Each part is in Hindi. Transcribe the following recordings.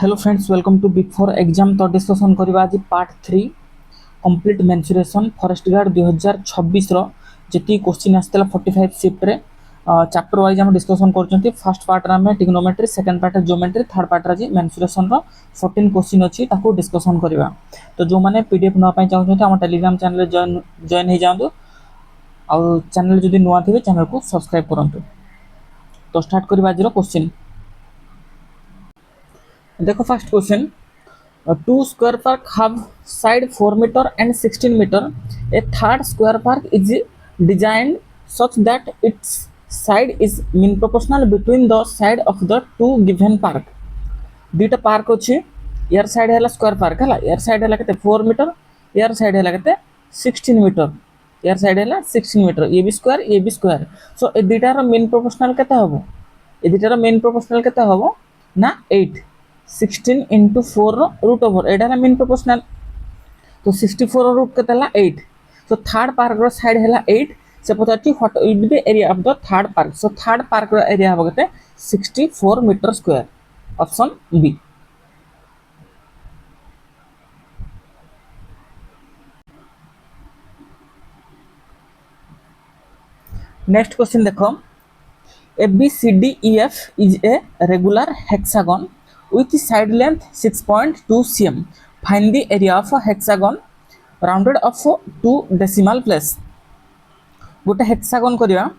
Hello friends, welcome to big four exam. तो डिस्कसन करवा आज part 3 complete mensuration forest guard 2026 रो जति क्वेश्चन आस्तेला 45 शिफ्ट रे चैप्टर वाइज हम डिस्कसन करछंती। फर्स्ट पार्ट रे हम ट्रिग्नोमेट्री, सेकंड पार्ट रे ज्योमेट्री, थर्ड पार्ट रे मेंसुरेशन रो 14 क्वेश्चन अछि ताको डिस्कसन करवा। तो जो माने पीडीएफ न पाई चाहछंती हम टेलीग्राम चैनल रे जॉइन हे जांदो आ चैनल जदि नुआ थिबे चैनल को सब्सक्राइब करंतु। तो स्टार्ट करवा आज रो क्वेश्चन। देखो first question, two square park have side 4 meter and 16 meter. A third square park is designed such that its side is mean proportional between the side of the two given park. दुईटा पार्क अच्छी, यार साइड है स्क्वायर पार्क है, यार साइड है के 4 मीटर, यार साइड है के 16 मीटर, यार साइड है 16 मीटर, ये भी स्क्वायर ये भी स्क्वायर। सो ए दुईटार मेन प्रोपोर्शनल केते हबो? ए दुईटार मेन प्रोपोर्शनल केते हबो ना 8। 16 into 4 रूट ओवर एटा है मेन प्रोपोर्शनल। तो 64 रूट केते हला 8। सो थर्ड पार्क रो साइड हला 8। से पचाची what will be the area of the third park. So third park रो एरिया हबो केते 64 metre square. Option B. Next question देखो, ABCDEF is a regular hexagon with side length 6.2 cm. Find the area of a hexagon rounded off to decimal place. गोटे हेक्सागन करिया,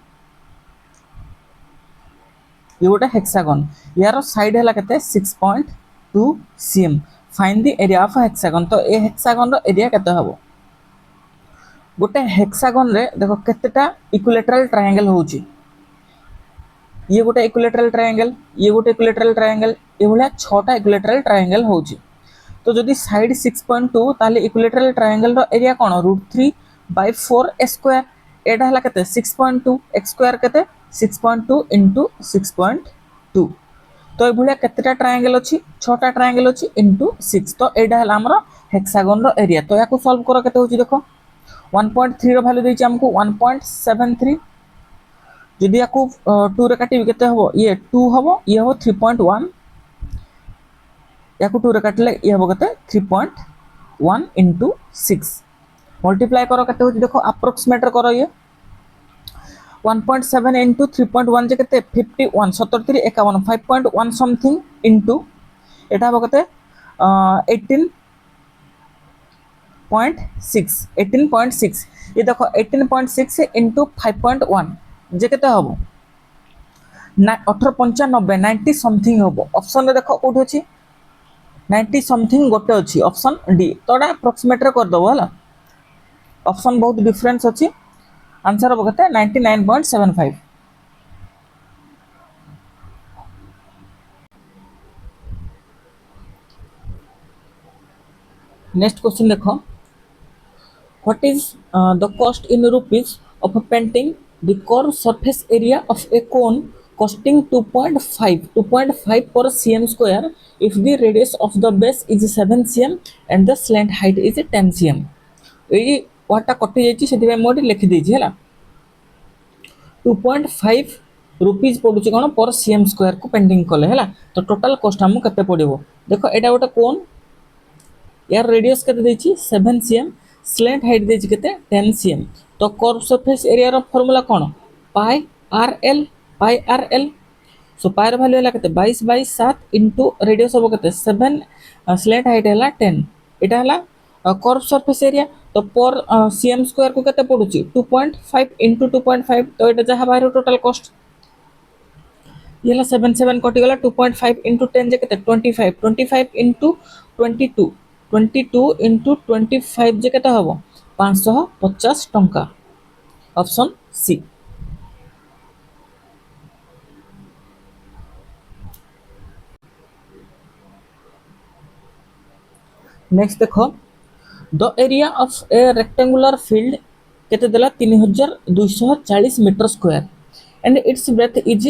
ये गोटे हेक्सागन, यार साइड है केते 6.2 cm. Find the area of hexagon. तो ए हेक्सागन रो एरिया केते हबो? गोटे हेक्सागन रे देखो केतेटा इक्विलेटरल ट्रायंगल होउची। ये गोटे इक्विलेटरल ट्रायंगल, ये गोटे इक्विलेटरल ट्रायंगल, ये भला 6टा इक्विलेटरल ट्रायंगल होउची। तो जदि साइड 6.2 ताले इक्विलेटरल ट्रायंगल रो एरिया कोन? √3/4 a स्क्वायर। एटा हला केते 6.2, x स्क्वायर केते 6.2 into 6.2। तो ए भला केतेटा ट्रायंगल अछि? 6टा ट्रायंगल अछि into 6। तो एटा हला हमरो हेक्सागन रो एरिया। तो याको सॉल्व करो, केते होची देखो। 1.3 रो वैल्यू देछि हमको 1.73। जदि याको 2 रे काटिबे केते हबो? ये 2 हबो, ये हबो 3.1। याको 2 रे काटले ये हबो केते 3.1 into 6। मल्टीप्लाई करो, केते होची देखो, अप्रोक्सीमेट करो। ये 1.7 into 3.1 जे केते 51, 77 51, 5.1 समथिंग into एटा हबो केते 18.6। 18.6 ये देखो 18.6 into 5.1 जे केते हबो ना 1895, 90 समथिंग हबो। ऑप्शन रे देखो कोठी अछि 90 समथिंग गोटे अछि, ऑप्शन डी। तोडा अप्रोक्सीमेट रे कर दबो हला। ऑप्शन बहुत डिफरेंस अछि। आंसर हबो केते 99.75। नेक्स्ट क्वेश्चन देखो, what is the cost in rupees of painting the curve surface area of A cone costing 2.5 per cm square if the radius of the base is 7 cm and the slant height is 10 cm. ये वाटा कटि जाइछि सेति मोडी लिखि देछि हला। 2.5 रुपीज पडुछि कोन पर cm स्क्वायर को पेंटिंग कले हला। तो टोटल कॉस्ट हम केते पडिबो देखो। एटा गोटे कोन, यार रेडियस केते देछि 7 cm, स्लैंट हाइट देछि केते 10 cm। तो कर्व सरफेस एरिया रो फार्मूला कोन? पाई आर एल। सो पाई रो वैल्यू हला केते 22/7 इनटू रेडियस होबो केते 7, स्लैंट हाइट हला 10। एटा हला कर्व सरफेस एरिया। तो पर cm स्क्वायर को केते पडुछि 2.5 इनटू 2.5। तो एटा जहा बाहर टोटल कॉस्ट ये हला 7 कटि गला 2.5 इनटू 10 जे केते 25, 25 इनटू 22, 22 इनटू 25 जे केते हबो 550 टंका। Option C. नेक्स्ट देखो, the area of a rectangular field केते देला 3240 metre square and its breadth is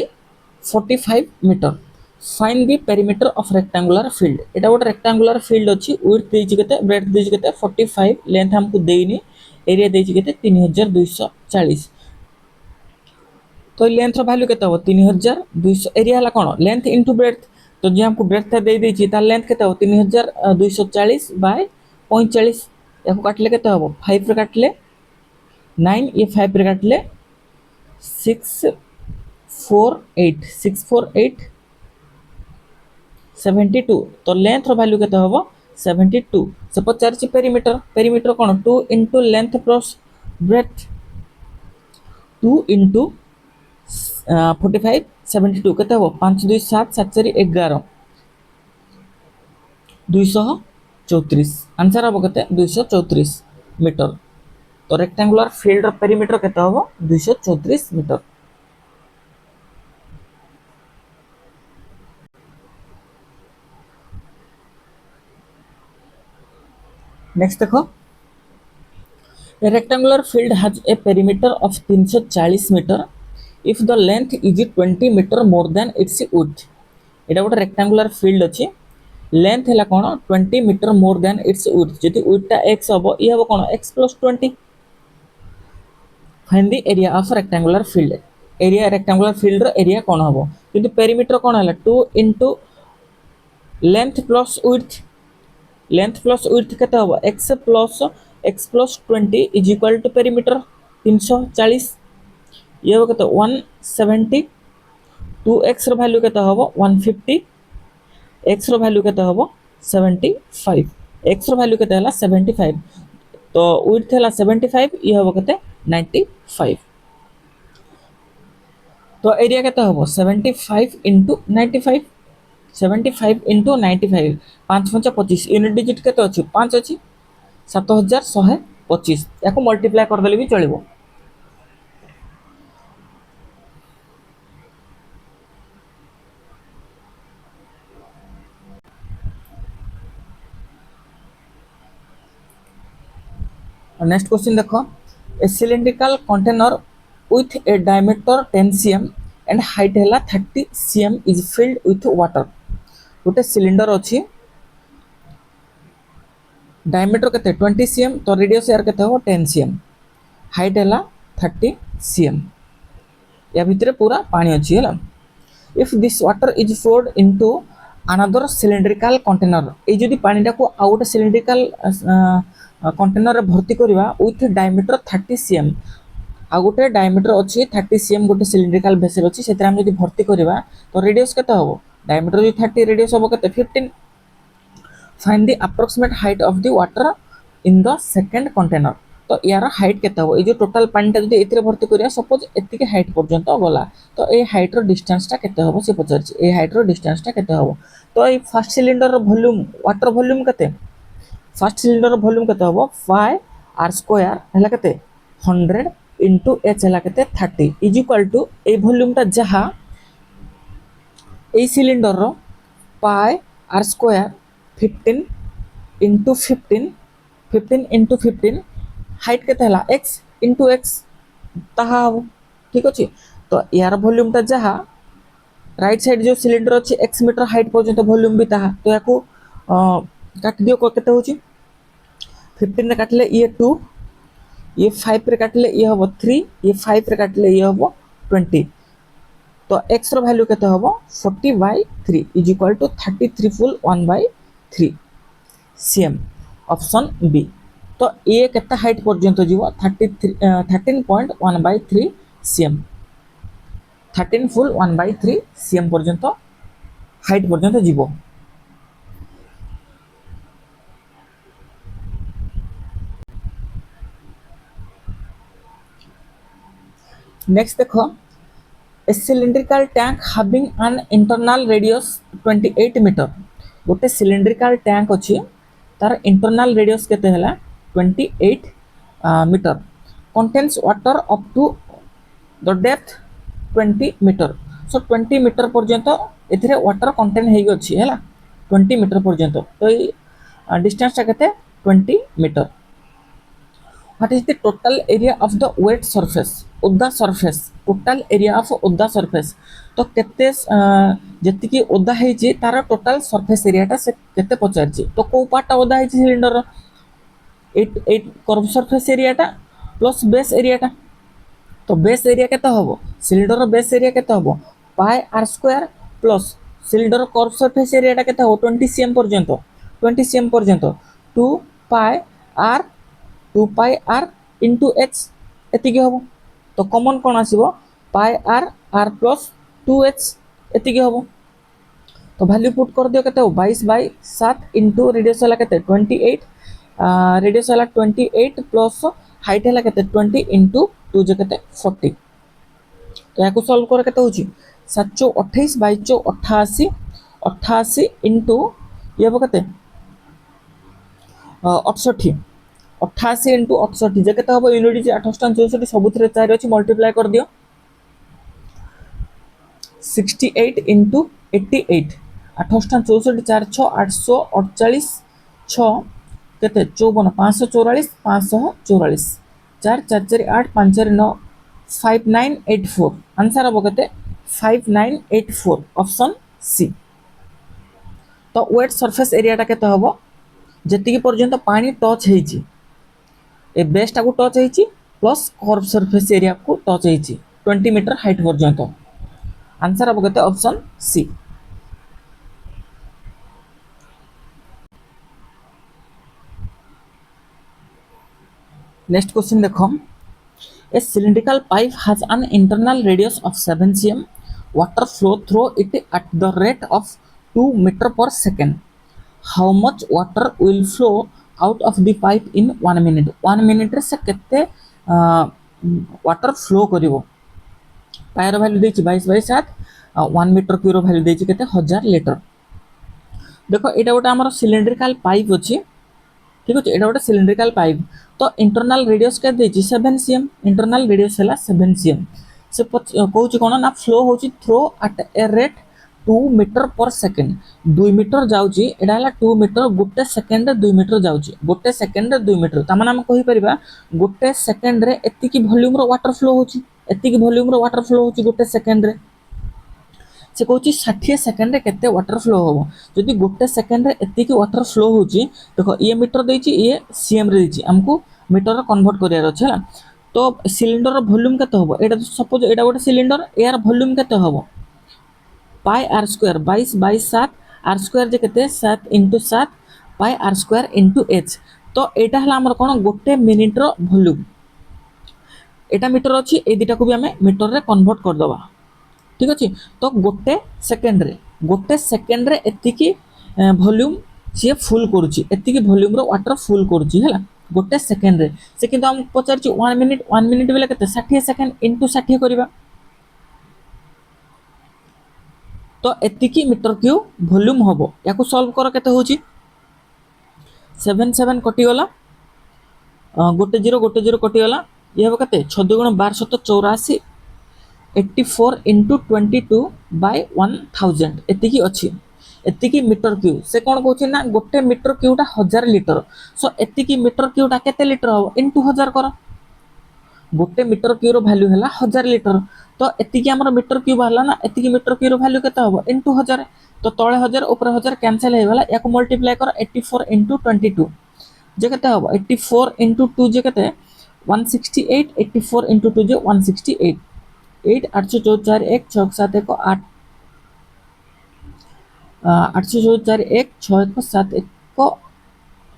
45 metre. Find the perimeter of rectangular field. एटा गोटे रेक्टेंगुलर फील्ड अछि, विड्थ देछि केते, ब्रेथ देछि केते 45, लेंथ हमको देइनी, एरिया देछि केते 3240। तो लेंथ रो वैल्यू केते हो 3200, एरिया हला कोन लेंथ इनटू ब्रेथ। तो जे हमको ब्रेथ दे देछि तार लेंथ केते हो 3240 बाय 45 याको काटले केते हो 5 रे काटले 9 ये 5 रे काटले 648 72 तो लेंथ रो वैल्यू केते हो 72 से पचार पेरीमीटर पेरीमीटर कोन 2 into length plus breadth 2 into 45 72 केते हो 5 2 7 7 4 11 234 आंसर हम केते 234 मीटर तो रेक्टेंगुलर फील्ड पेरीमीटर केते हो 234 मीटर। नेक्स्ट देखो a rectangular field has a perimeter of 340 metre if the length is 20 metre more than its width एटा गोटे रेक्टेंगुलर फील्ड अछि लेंथ है कौन 20 metre more than its width जदि विड्थटा x हम ये हम कौन x plus 20 find the area of rectangular field area rectangular field रो एरिया कौन हम किंतु पेरीमीटर कौन है 2 इनटू लेंथ प्लस विड्थ केते हम x plus 20 is equal to perimeter 340 ये हम केते 170 2x रो वैल्यू केते हम 150 x रो वैल्यू केते हबो 75 x रो वैल्यू केते हला 75 तो विड्थ हला 75 ये हबो केते 95 तो एरिया केते हबो 75 इनटू 95 75 इनटू 95 5 5 25 यूनिट डिजिट केते अछि 5 अछि 7125 याको मल्टीप्लाई कर देले भी चलिबो। नेक्स्ट क्वेश्चन देखो a cylindrical container with a diameter 10 cm and height है 30 cm is filled with water गोटे सिलिंडर अच्छी डायमीटर केते 20 cm तो रेडियस यार केते हो 10 cm हाइट है 30 cm या भितर पूरा पानी अच्छी है if this water is flowed into another cylindrical container A जदी पानी को आउ गोटे सिलिंड्रिकल कंटेनर भर्ती करवा विथ डायमीटर 30 cm आ गोटे डायमीटर अच्छी 30 cm गोटे सिलिंड्रिकल वेसल अच्छी से हम भर्ती करवा तो रेडियस केते हम डायमीटर जो 30 रेडियस हम केते 15 find the approximate height of the water in the second container तो यार हाइट केते हम जो टोटल पानी जब एतिरे भर्ती करवा सपोज एतिके हाइट पर्यंत गला तो ए हाइट रो डिस्टेंस टा केते हम से पचार ए हाइट रो डिस्टेंस टा केते हम तो ए first cylinder rho volume water volume केते फर्स्ट सिलिंडर वॉल्यूम केते हबो 5 r स्क्वायर हला केते 100 इनटू h हला केते 30 is equal to a volume ता जहा ए सिलिंडर रो pi r square 15 into 15 into 15 height केते हला x इनटू x ताहा हबो ठीक अछि तो यार वॉल्यूम ता जहा राइट साइड जो सिलिंडर अछि x मीटर हाइट पर्यंत वॉल्यूम भी ताहा तो याको काट दियो को केते होची 15 रे काटले ये 2 ये 5 रे काटले ये हबो 3 ये 5 रे काटले ये हबो 20 तो x रो वैल्यू केते हबो 40/3 is equal to 33 full 1/3 cm option B तो ये केते हाइट पर्यंत जीवो 13.1/3 cm 13 फुल 1/3 cm पर्यंत हाइट पर्यंत जीवो। नेक्स्ट देखो a cylindrical tank having an internal radius 28 metre गोटे सिलिंड्रिकल टैंक अच्छी तार इंटरनल रेडियस केते हला 28 metre contains water up to the depth 20 metre so 20 metre पर्यंत एथिरे वाटर कंटेन हेइ अछि हला 20 मीटर पर्यंत तो ये डिस्टेंस ता केते 20 metre. What is the total area of the wet surface ओदा सरफेस टोटल एरिया ऑफ ओदा सरफेस तो केते जति की ओदा हेइ जे तार टोटल सरफेस एरिया ता से केते पचार जे तो को पार्ट ओदा हेइ सिलिंडर 8 कर्व सरफेस एरिया ता प्लस बेस एरिया ता तो बेस एरिया केते हबो सिलिंडर रो बेस एरिया केते हबो पाई r square plus cylinder curve surface area केते हो 20 cm पर्यंत 20 cm पर्यंत 2 पाई r इंटू h एतिकी हबो तो कॉमन कोन आसीबो पाई r प्लस 2h एतिकी हबो तो वैल्यू पुट कर दियो केते 22/7 इंटू रेडियस हला केते 28 रेडियस हला 28 प्लस हाइट हला केते 20 इंटू 2 जे केते 40 तो याको सॉल्व कर केते होची 728 22 88 88 इंटू ये हबो केते 68 88 इंटू 68 जे केते हबो यूनिट जे 864 सबुथरे 4 अछि मल्टीप्लाई कर दियो 68 इंटू 88 864 4 6 848 6 केते 54 544 544 4 4 4 8 5 4 9 5984 आंसर हबो केते 5984 ऑप्शन सी तो वेट सरफेस एरिया टा केते हबो जेतिकी पर्यंत पानी टच हेची ए बेस टा को टच हेची प्लस कर्व सरफेस एरिया को टच हेची 20 मीटर हाइट पर्यंत आंसर हबो केते ऑप्शन सी नेक्स्ट क्वेश्चन देखो ए cylindrical pipe has an internal radius of 7 cm water flow through it at the rate of 2 meter per second how much water will flow out of the pipe in 1 minute 1 minute से केते वाटर फ्लो करिवो पायर वैल्यू देछि 22/7 1 मीटर क्यूब वैल्यू देछि केते 1000 लीटर देखो एटा गोटे हमर सिलिंड्रिकल पाइप अछि ठीक अछि एटा गोटे सिलिंड्रिकल पाइप तो इंटरनल रेडियस के देछि 7 cm इंटरनल रेडियस हला 7 cm से कहउछि कोन ना फ्लो होछि throw eight a rate 2 metre पर सेकंड 2 मीटर जाउछि एटा हला 2 मीटर गोटे सेकंड 2 मीटर जाउछि गोटे सेकंड 2 मीटर त माने हम कहि परिबा गोटे सेकंड रे एतिकी वॉल्यूम रो वाटर फ्लो होछि एतिकी वॉल्यूम रो वाटर फ्लो होछि गोटे सेकंड रे से कहउछि 60 सेकंड रे केते वाटर फ्लो होबो जदि गोटे सेकंड रे एतिकी वाटर फ्लो होछि देखो ये मीटर देछि ये सीएम रे देछि हमको मीटर कन्वर्ट करियार अछि हला तो सिलिंडर रो वॉल्यूम केते होबो एटा सपोज एटा गोटे सिलिंडर एयर वॉल्यूम केते होबो पाई r स्क्वायर 22/7 r स्क्वायर जे केते 7 * 7 पाई r स्क्वायर * h तो एटा हला हमर कोन गोटे मिनिट रो वॉल्यूम एटा मीटर अछि ए दिटा को भी हमें मीटर रे कन्वर्ट कर दबा ठीक अछि तो गोटे सेकंड रे एतिकी वॉल्यूम से फुल करूची एतिकी वॉल्यूम रो वाटर फुल करूची हला गोटे सेकंड रे से किंतु हम पचारची 1 मिनिट बेले केते 60 सेकंड * 60 करिबा तो एतिकी मीटर क्यूब वॉल्यूम होबो याको सॉल्व कर केते होची 7 7 कटि गला गोटे 0 कटि गला ये हो केते 6 * 12 784 84 * 22/1000 एतिकी अछि एतिकी मीटर क्यूब से कोन कहछि ना गोटे मीटर क्यूबटा 1000 लीटर सो एतिकी मीटर क्यूबटा केते लीटर हो इनटू 1000 कर गोटे मीटर क्यूब रो वैल्यू हला 1000 लीटर तो एतिकी हमर मीटर क्यूब हला ना एतिकी मीटर क्यूब रो वैल्यू केते हो इनटू 1000 तो तळे 1000 ऊपर 1000 कैंसिल हे वाला याको मल्टीप्लाई कर 84 * 22 जे केते हो 84 * 2 जे केते 168 84 * 2 जे 168 8 844 1 6 7 1 8 844 1 6 1 7 1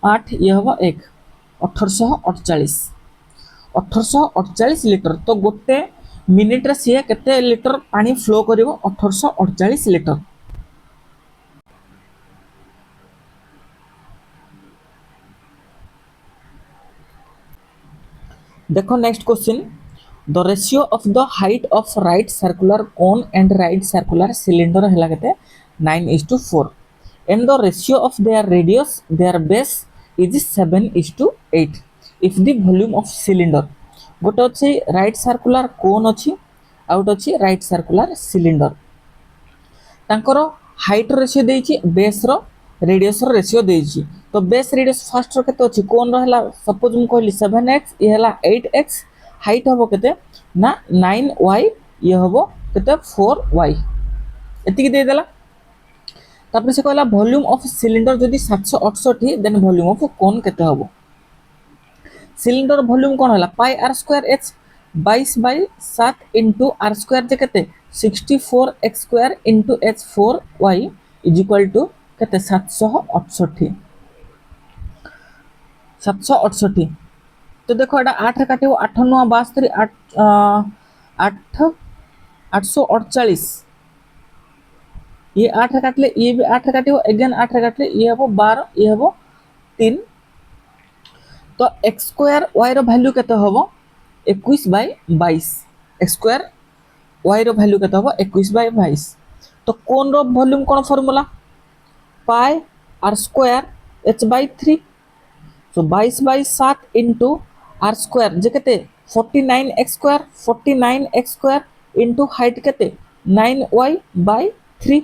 8 ये हबो 1 1848 लीटर तो गोटे मिनिट रे से केते लीटर पानी फ्लो करिवो 1848 लीटर देखो next question the ratio of the height of right circular cone and right circular cylinder hela kete 9:4 and the ratio of their radius their base is 7:8 if the volume of cylinder gote अछि right circular cone अछि out अछि right circular cylinder तांकर हाइट रेशियो देछि बेस रो रेडियस रो रेशियो देछि तो बेस रेडियस फर्स्ट रो केते अछि कोन रो हला सपोज हम कहली 7x ये हला 8x हाइट हबो केते ना 9y ये हबो केते 4y एतिकी दे देला तापर से कहला वॉल्यूम ऑफ सिलिंडर जदी 768 देन वॉल्यूम ऑफ कोन केते हबो सिलिंडर वॉल्यूम कोन हला pi r square h 22/7 * r square जे केते 64x square into h4y is equal to केते 768 768। तो देखो एटा 8 रे काटियो 8 9 72 8 8 848 ये 8 रे काटले ये भी 8 रे काटियो अगेन 8 रे काटले ये हबो 12 ये हबो 3। तो x स्क्वायर y रो वैल्यू केते हबो 21/22 x स्क्वायर y रो वैल्यू केते हबो 21/22। तो कोन रो वॉल्यूम कोन फार्मूला पाई r स्क्वायर h/3 सो 22/7 इंटू r स्क्वायर जे केते 49x square 49x square into height केते 9y/3।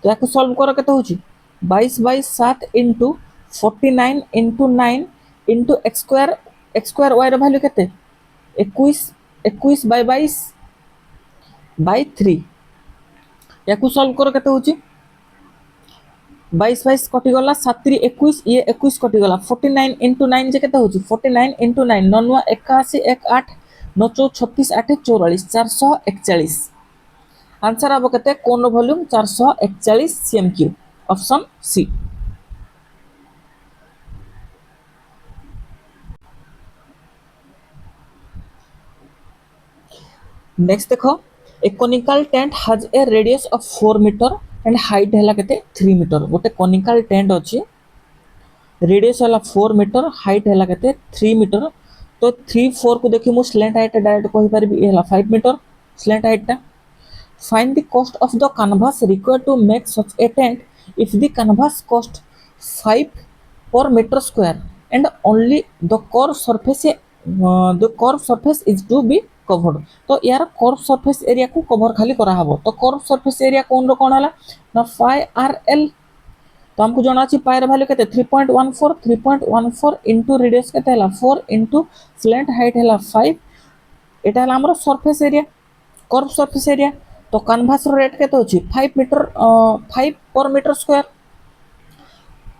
तो याको सॉल्व करो केते होची 22/7 into 49 into 9 into x square y रो वैल्यू केते 21/22/3 याको सॉल्व करो केते होची 22 कटि गला 7 3 21 ये 21 कटि गला 49 इंटू 9 जे केते होची 49 इंटू 9 9 81 1 8 9 36 8 44 441। आंसर आबो केते कोन रो volume 441 cm cube option C. Next देखो a conical tent has a radius of 4 metre and height हैला केते 3 मीटर। गोटे कोनिकल टेंट अछि रेडियस हैला 4 मीटर हाइट हैला केते 3 मीटर। तो 3 4 को देखि मु स्लैंट हाइट डायरेक्ट कहि परबी ए हैला 5 मीटर स्लैंट हाइट टा। Find the cost of the canvas required to make such a tent if the canvas cost 5 per meter square and only the curved surface is to be covered। तो यार कर्व सरफेस एरिया को कवर खाली करा हबो। तो कर्व सरफेस एरिया कोन रो कोन हला ना फाई आर एल। तो हमको जाना अछि पाई रो वैल्यू केते 3.14 इनटू रेडियस केते हला 4 इनटू स्लैंट हाइट हला 5 एटा हला हमरो surface area curve surface area. तो कैनवास रो रेट केते अछि 5 पर मीटर स्क्वायर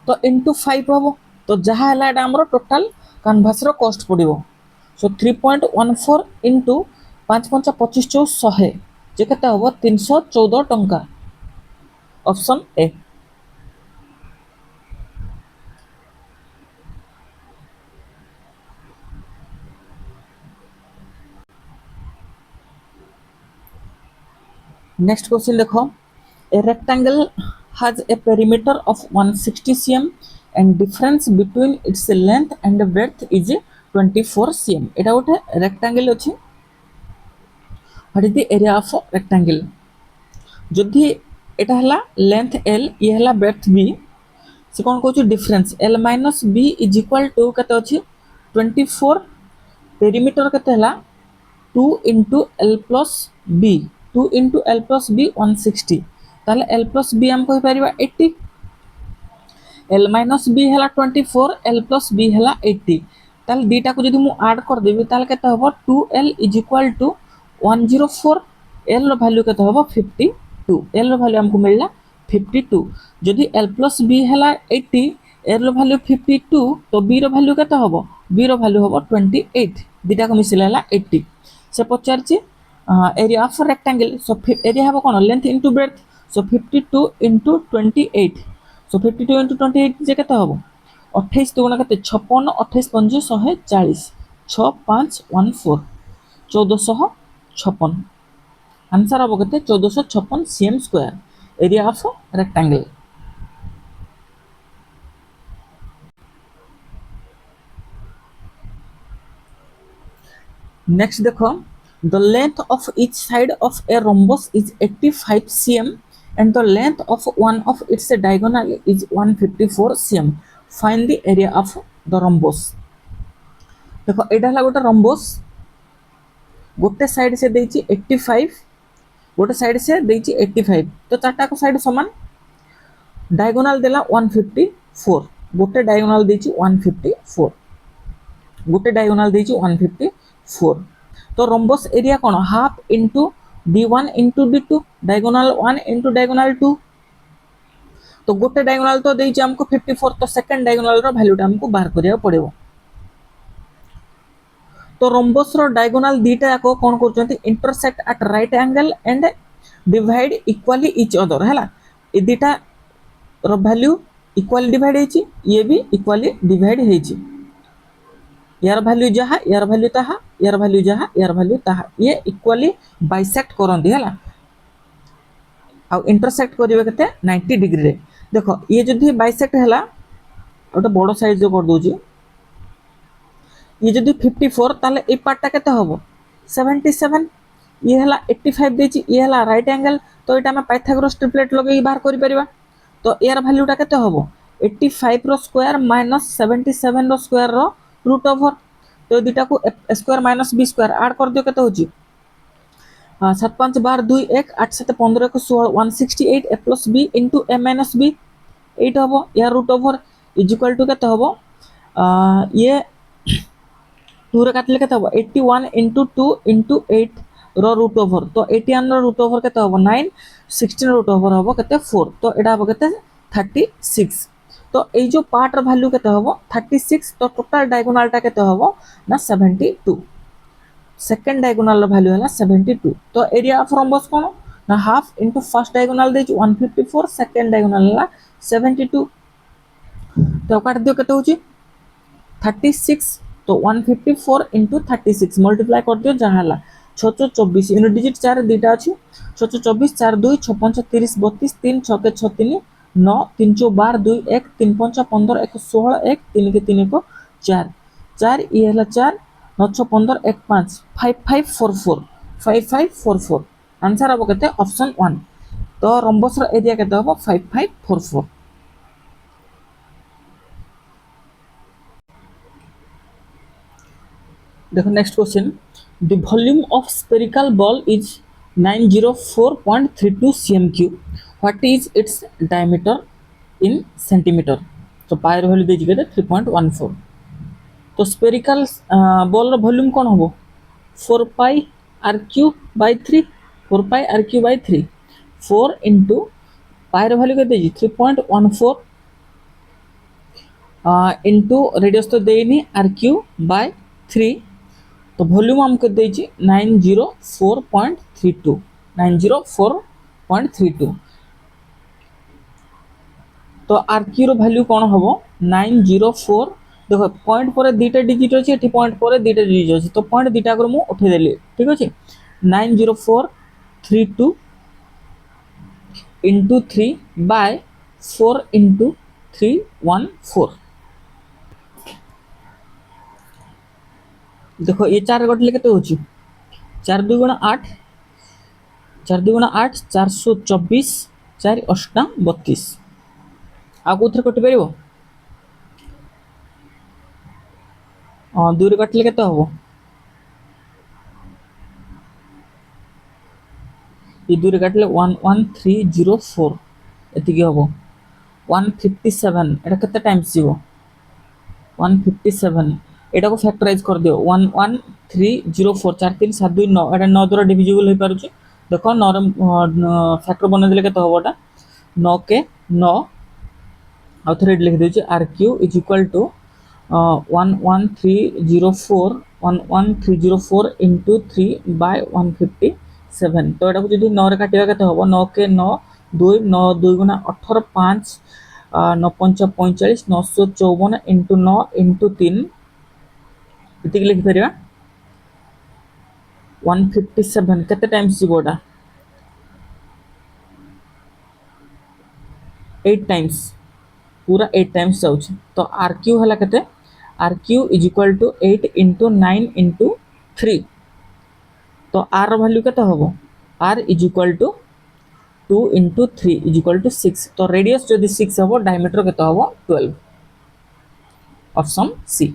तो इनटू 5 हबो। तो जहा हला एटा हमरो टोटल कैनवास रो कॉस्ट पडिबो। सो 3.14 इंटू 5 5 25 100 जे केते हबो 314 टंका ऑप्शन ए। नेक्स्ट क्वेश्चन देखो a rectangle has a perimeter of 160 cm and difference between its length and breadth is 24 cm। एटा गोटे रेक्टेंगल अछि what is the area of rectangle. जदि एटा हला लेंथ l ये हला ब्रेड्थ b से कोन कहू difference l minus b is equal to कते अछि 24 पेरीमीटर कते हला 2 into l plus b 2 into l plus b 160 ताले l plus b हम कहि परिबा 80 l minus b हला 24 l plus b हला 80 ताले दीटा को जदि मु ऐड कर देबी ताले केते हबो 2l is equal to 104 l रो वैल्यू केते हबो 52 l रो वैल्यू हमको मिलला 52। जदि l plus b हला 80 l रो वैल्यू 52 तो b रो वैल्यू केते हबो b रो वैल्यू हबो 28 दीटा को मिसिला हला 80। से पचारची area of rectangle so area हबो कोन length into breadth so 52 into 28 so 52 into 28 जे केते हबो 28 दुगुना केते 56 28 पंजे 140 6514 1456 आंसर हबो केते 1456 cm square area of rectangle. Next देखो the length of each side of a rhombus is 85 cm and the length of one of its diagonal is 154 cm। find the area of the rhombus। देखो एटा हला गोटे rhombus गोटे साइड से देछि 85 गोटे साइड से देछि 85 तो चारटा को साइड समान डायगोनल देला 154 गोटे डायगोनल देछि 154 गोटे डायगोनल देछि 154 तो rhombus एरिया कोन half into d1 into d2 diagonal 1 into diagonal 2 तो गोटे डायगोनल तो देछि हमको 54 तो सेकंड डायगोनल रो वैल्यू हमको बाहर करिया पड़िबो। तो rhombus रो डायगोनल दीटा को कोन करचंती intersect at right angle and divide equally each other है ए दुटा वैल्यू इक्वाली डिवाइड होती ये भी इक्वाली डिवाइड होती यार वैल्यू जहाँ यार वैल्यू ताहा यार वैल्यू जहाँ यार वैल्यू ताहा ये इक्वाली बाइसेक्ट करती है आ इंटरसेक्ट करेंगे केते 90 डिग्री रे देखो ये जदि बाइसेक्ट है गोटे बड़ साइज जो कर दूची ये जदि 54 ताले ए पार्टा केते हबो 77 ये हला 85 देची ये हला राइट एंगल तो एटा हम पाइथागोरस ट्रिपलेट लगे बाहर करि परिबा तो यार वैल्यूटा केते हबो 85 रो स्क्वायर माइनस 77 रो स्क्वायर रो रूट ओवर तो दुटा को square minus B square add कर दियो केते होची 7 5 12 2 1 8 7 15 1 16 168 a plus b into a minus b 8 हम यार root over is equal to केते हम ये 2 रे काटले केते हम 81 इंटू 2 इंटू 8 रो रूट ओवर तो 81 रो रूट ओवर केते हम 9 16 रूट ओवर हम केते 4 तो एटा हम केते 36 तो ये जो पार्ट रो वैल्यू केते हम 36 तो टोटल डायगोनल टा केते हम ना 72 सेकंड डायगोनल वैल्यू है 72 तो एरिया ऑफ रोम्बस कौन ना हाफ इंटू फर्स्ट डायगोनल दे 154 सेकंड डायगोनल है 72 तो काट दियो केते होची 36 तो 154 इंटू 36 मल्टीप्लाई कर दियो जहाँ है 6 24 यूनिट डिजिट 4 दुटा अच्छी 6 24 4 2 6 5 30 32 3 6 के 6 3 9 3 4 12 2 1 3 5 15 1 16 1 3 के 3 को 4 4 ये है 4 9 6 15 1 5 5544 5544 आंसर हम कहते ऑप्शन 1 तो रोम्बस रो एरिया कहते हम 5544 देखो next question the volume of spherical ball is 904.32 cm3 what is its diameter in centimetre तो पाई रो वैल्यू दे जिके 3.14 तो स्फेरिकल बॉल रो वॉल्यूम कौन हम 4 pi r cube by 3 4 pi r cube by 3 4 into pi रो वैल्यू के 3.14 इंटू रेडियस तो देनी आर क्यू बाय 3 तो वॉल्यूम हमको देची 904.32 904.32 तो आर क्यू रो वैल्यू कौन हम 904 देखो पॉइंट पर दुटा डिजिट अच्छे ये पॉइंट पर दुटा डिजिट अच्छे तो पॉइंट दुटा को मुझे उठेदेली ठीक अच्छे 90432 इंटू 3 बाय 4 इंटू 314 देखो ये 4 गटले केते होची 4 2 गुणा 8 4 2 गुणा 8 424 4 8 32 आ कोथरे कटि परिबो 2 रे काटले केते हबो ये 2 रे काटले 11304 एतिकी हबो 157 एटा केते टाइम्स जीवो 157 एटा को फैक्टराइज कर दियो 11304 4 3 7 2 9 एटा 9 द्वारा डिविजिबल होई पारुची देखो 9 फैक्टर बने देले केते हबो एटा 9 के 9 आ थरे लिख देछि r cube is equal to 11304 into 3 by 157 तो एटा को जदि 9 रे काटिबा केते हबो 9 के 9 2 9 2 गुना 18 5 9 5 45 954 इंटू 9 इंटू 3 इति लिख परिबा 157 केते टाइम्स जीवोटा 8 टाइम्स पूरा 8 टाइम्स जाउछ तो आर क्यू हला केते r cube is equal to 8 into 9 into 3 तो आर वैल्यू केते हबो r is equal to 2 into 3 is equal to 6 तो रेडियस जदि 6 हबो डायमीटर केते हबो 12 ऑप्शन सी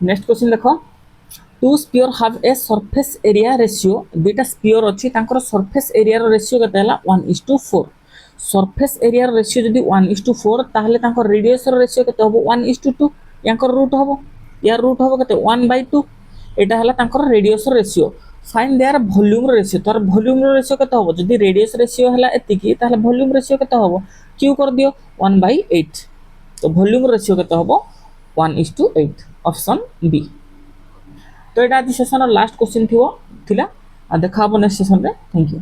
नेक्स्ट क्वेश्चन देखो two sphere have a surface area ratio दुटा स्पीयर अच्छी तांकर सरफेस एरिया रो रेशियो केते हला 1:4 सरफेस एरिया रो रेशियो जदि 1:4 ताहले तांकर रेडियस रो रेशियो केते हबो 1:2 यांकर रूट हबो यार रूट हबो केते 1/2 एटा हला तांकर रेडियस रो रेशियो फाइंड देयर वॉल्यूम रो रेशियो तार वॉल्यूम रो रेशियो केते हबो जदि रेडियस रेशियो हला एतिकी ताहले वॉल्यूम रेशियो केते हबो क्यू कर दियो 1/8 तो वॉल्यूम रेशियो केते हबो 1:8 ऑप्शन बी। तो ये आज सेशन लास्ट क्वेश्चन थिला आ देखा नेक्स्ट सेशन रे। Thank you.